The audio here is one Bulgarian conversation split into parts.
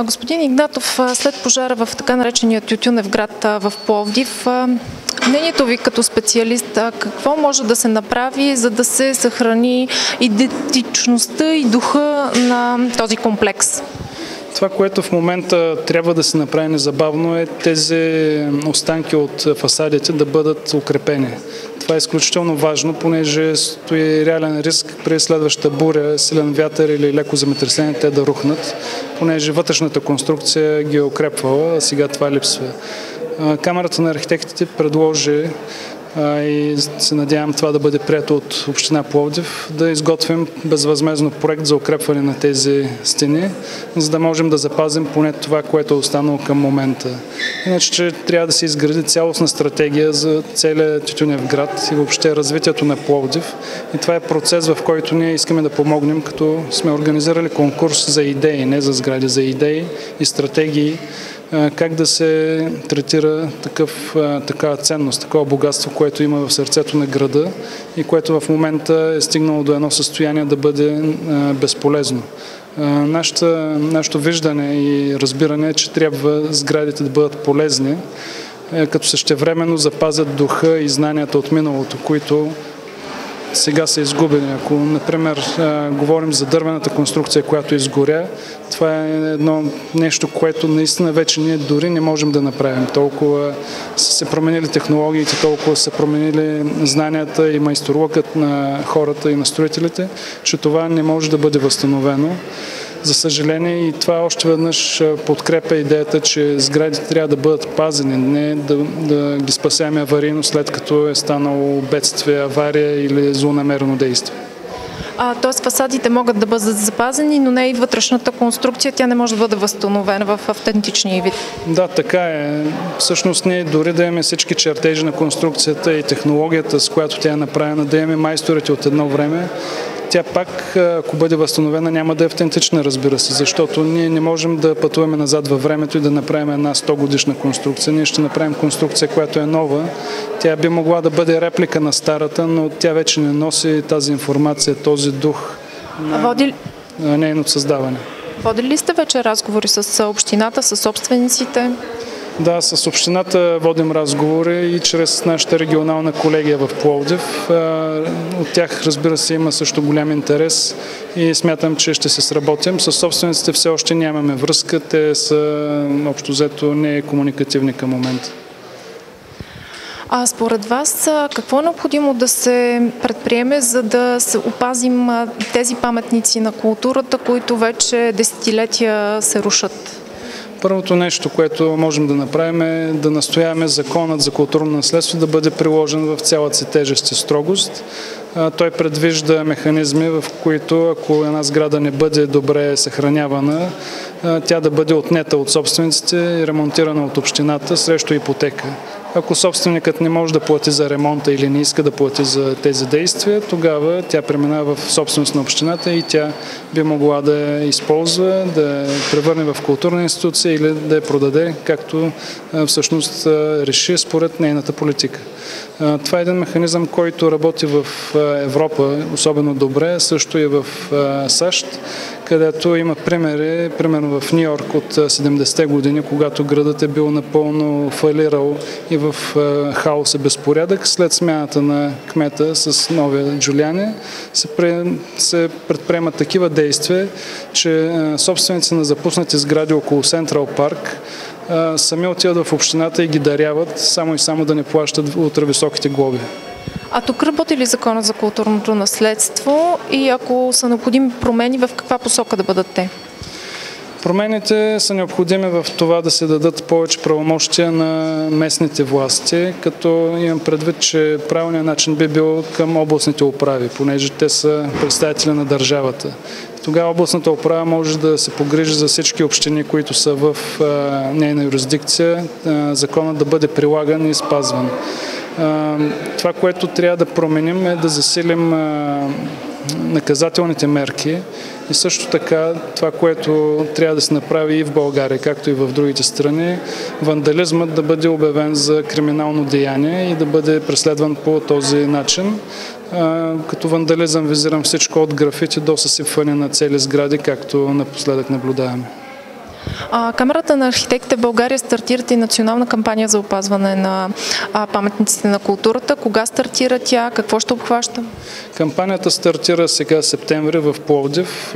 Господин Игнатов, след пожара в така наречения Тютюнев град в Пловдив, мнението ви като специалист, какво може да се направи, за да се съхрани идентичността и духа на този комплекс? Това, което в момента трябва да се направи незабавно, е тези останки от фасадите да бъдат укрепени. Това е изключително важно, понеже стои реален риск при следващата буря, силен вятър или леко земетресение те да рухнат, понеже вътрешната конструкция ги е укрепвала, а сега това липсва. Камарата на архитектите предложи и се надявам това да бъде прието от община Пловдив, да изготвим безвъзмездно проект за укрепване на тези стени, за да можем да запазим поне това, което е останало към момента. Иначе трябва да се изгради цялостна стратегия за целия Тютюнев град и въобще развитието на Пловдив. И това е процес, в който ние искаме да помогнем, като сме организирали конкурс за идеи, не за сгради, за идеи и стратегии, как да се третира такава ценност, такова богатство, което има в сърцето на града и което в момента е стигнало до едно състояние да бъде безполезно. Нашето виждане и разбиране е, че трябва сградите да бъдат полезни, като същевременно запазят духа и знанията от миналото, които сега са изгубени. Ако, например, говорим за дървената конструкция, която изгоря, това е едно нещо, което наистина вече ние дори не можем да направим. Толкова са се променили технологиите, толкова са променили знанията и майсторлъкът на хората и на строителите, че това не може да бъде възстановено. За съжаление, и това още веднъж подкрепя идеята, че сградите трябва да бъдат пазени, не да ги спасяваме аварийно, след като е станало бедствие, авария или злонамерено действие. Тоест фасадите могат да бъдат запазени, но не и вътрешната конструкция, тя не може да бъде възстановена в автентичния вид. Да, така е. Всъщност ние дори да имаме всички чертежи на конструкцията и технологията, с която тя е направена, да имаме майсторите от едно време, тя пак, ако бъде възстановена, няма да е автентична, разбира се, защото ние не можем да пътуваме назад във времето и да направим една 100-годишна конструкция. Ние ще направим конструкция, която е нова. Тя би могла да бъде реплика на старата, но тя вече не носи тази информация, този дух на нейното създаване. Водили ли сте вече разговори с общината, с собствениците? Да, с общината водим разговори и чрез нашата регионална колегия в Пловдив. От тях, разбира се, има също голям интерес и смятам, че ще се сработим. С собствениците все още нямаме връзка, те са общо взето не комуникативни към момента. Според вас, какво е необходимо да се предприеме, за да се опазим тези паметници на културата, които вече десетилетия се рушат? Първото нещо, което можем да направим, е да настояваме законът за културно наследство да бъде приложен в цялата си тежест и строгост. Той предвижда механизми, в които ако една сграда не бъде добре съхранявана, тя да бъде отнета от собствениците и ремонтирана от общината срещу ипотека. Ако собственикът не може да плати за ремонта или не иска да плати за тези действия, тогава тя преминава в собственост на общината и тя би могла да я използва, да я превърне в културна институция или да я продаде, както всъщност реши според нейната политика. Това е един механизъм, който работи в Европа особено добре, също и в САЩ, където има примери, примерно в Нью-Йорк от 70-те години, когато градът е бил напълно фалирал и в хаос и безпорядък. След смяната на кмета с новия Джулиани се предприемат такива действия, че собственици на запуснати сгради около Централ Парк сами отиват в общината и ги даряват, само и само да не плащат ултрависоките глоби. А тук работи ли закона за културното наследство и ако са необходими промени, в каква посока да бъдат те? Промените са необходими в това да се дадат повече правомощия на местните власти, като имам предвид, че правилният начин би бил към областните управи, понеже те са представители на държавата. Тогава областната управа може да се погрижи за всички общини, които са в нейна юрисдикция, законът да бъде прилаган и спазван. Това, което трябва да променим, е да засилим наказателните мерки и също така това, което трябва да се направи и в България, както и в другите страни, вандализмът да бъде обявен за криминално деяние и да бъде преследван по този начин. Като вандализъм визирам всичко от графити до съсипване на цели сгради, както напоследък наблюдаваме. Камерата на архитектите в България стартирате и национална кампания за опазване на паметниците на културата. Кога стартира тя? Какво ще обхваща? Кампанията стартира сега септември в Пловдив,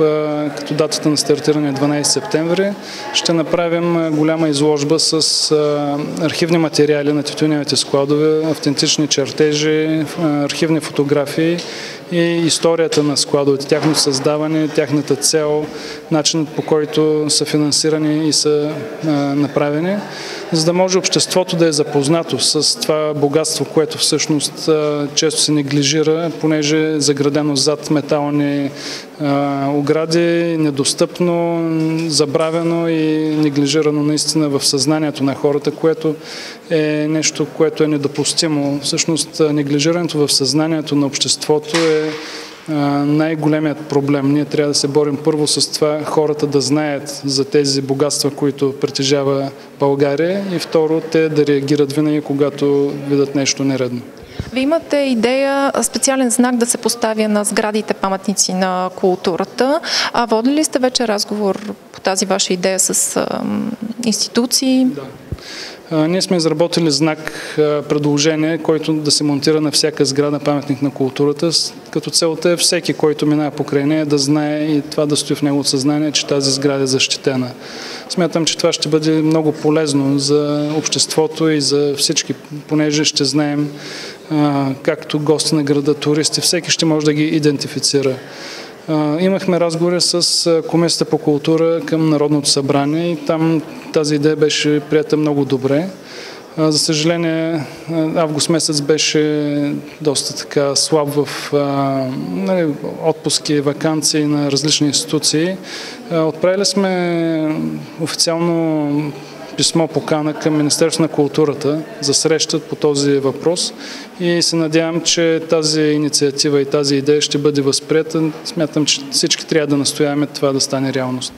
като датата на стартиране е 12 септември. Ще направим голяма изложба с архивни материали на тютюневите складове, автентични чертежи, архивни фотографии и историята на складовете, тяхното създаване, тяхната цел, начинът по който са финансирани и са направени, за да може обществото да е запознато с това богатство, което всъщност често се неглижира, понеже е заградено зад метални огради, недостъпно, забравено и неглижирано наистина в съзнанието на хората, което е нещо, което е недопустимо. Всъщност неглижирането в съзнанието на обществото е най-големият проблем. Ние трябва да се борим първо с това хората да знаят за тези богатства, които притежава България, и второ те да реагират винаги, когато видят нещо нередно. Вие имате идея специален знак да се поставя на сградите паметници на културата. Водили ли сте вече разговор по тази ваша идея с институции? Да. Ние сме изработили знак, предложение, който да се монтира на всяка сграда паметник на културата, като целта е всеки, който минава покрай нея, да знае и това да стои в неговото съзнание, че тази сграда е защитена. Смятам, че това ще бъде много полезно за обществото и за всички, понеже ще знаем, както гости на града, туристи, всеки ще може да ги идентифицира. Имахме разговори с Комисията по култура към Народното събрание и там тази идея беше прията много добре. За съжаление, август месец беше доста така слаб в отпуски, ваканции на различни институции. Отправили сме официално писмо покана към Министерството на културата за среща по този въпрос и се надявам, че тази инициатива и тази идея ще бъде възприета. Смятам, че всички трябва да настояваме това да стане реалност.